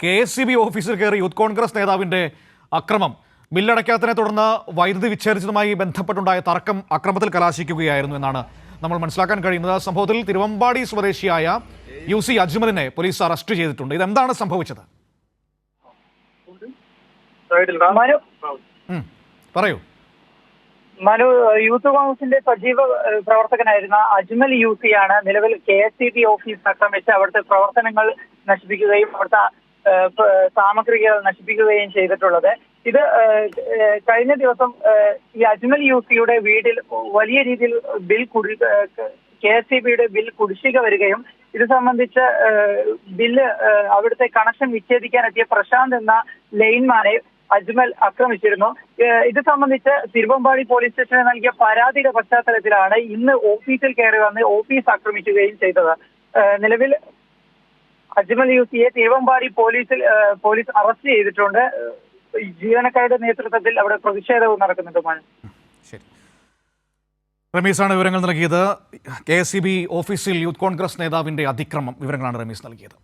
KSCB ഓഫീസിൽ കയറി youth Congress നേതാവിന്റെ അക്രമം ബില്ലടയ്ക്കാത്തതിനെ തുടർന്ന് വൈദ്യുതി വിച്ഛേദിച്ചതുമായി ബന്ധപ്പെട്ടുണ്ടായ തർക്കം അക്രമത്തിൽ കലാശിക്കുകയായിരുന്നു എന്നാണ് നമ്മൾ മനസ്സിലാക്കാൻ കഴിയുന്നത്. സംഭവത്തിൽ തിരുവമ്പാടി സ്വദേശിയായ UC അജ്മലിനെ പോലീസ് അറസ്റ്റ് ചെയ്തിട്ടുണ്ട്. ഇതെന്താണ് സംഭവിച്ചത്? പറയൂ. മനു, യൂത്ത് കോൺഗ്രസിന്റെ സജീവ പ്രവർത്തകനായിരുന്ന അജ്മൽ UC ആണ് നിലവിൽ KSCB ഓഫീസ് ആക്രമിച്ച് അവിടുത്തെ പ്രവർത്തനങ്ങൾ നശിപ്പിക്കുകയും അവിടുത്തെ സാമഗ്രികൾ നശിപ്പിക്കുകയും ചെയ്തിട്ടുള്ളത്. ഇത് കഴിഞ്ഞ ദിവസം ഈ അജ്മൽ UCയുടെ വീട്ടിൽ വലിയ രീതിയിൽ KSCBയുടെ ബിൽ കുടിശ്ശിക വരികയും ഇത് സംബന്ധിച്ച് ബില്ല് അവിടുത്തെ കണക്ഷൻ വിച്ഛേദിക്കാൻ എത്തിയ പ്രശാന്ത് എന്ന ലൈൻമാനെ അജ്മൽ ആക്രമിച്ചിരുന്നു. ഇത് സംബന്ധിച്ച് തിരുവമ്പാടി പോലീസ് സ്റ്റേഷന് നൽകിയ പരാതിയുടെ പശ്ചാത്തലത്തിലാണ് ഇന്ന് ഓഫീസിൽ കയറി വന്ന് ഓഫീസ് ആക്രമിക്കുകയും ചെയ്തത്. നിലവിൽ അജ്മൽ UCയെ തിരുവമ്പാടി പോലീസ് അറസ്റ്റ് ചെയ്തിട്ടുണ്ട്. ജീവനക്കാരുടെ നേതൃത്വത്തിൽ അവിടെ പ്രതിഷേധവും നടക്കുന്നുണ്ട്. ശരി, റമീസാണ് വിവരങ്ങൾ നൽകിയത്. KSCB ഓഫീസിൽ യൂത്ത് കോൺഗ്രസ് നേതാവിന്റെ അതിക്രമം വിവരങ്ങളാണ് റമീസ് നൽകിയത്.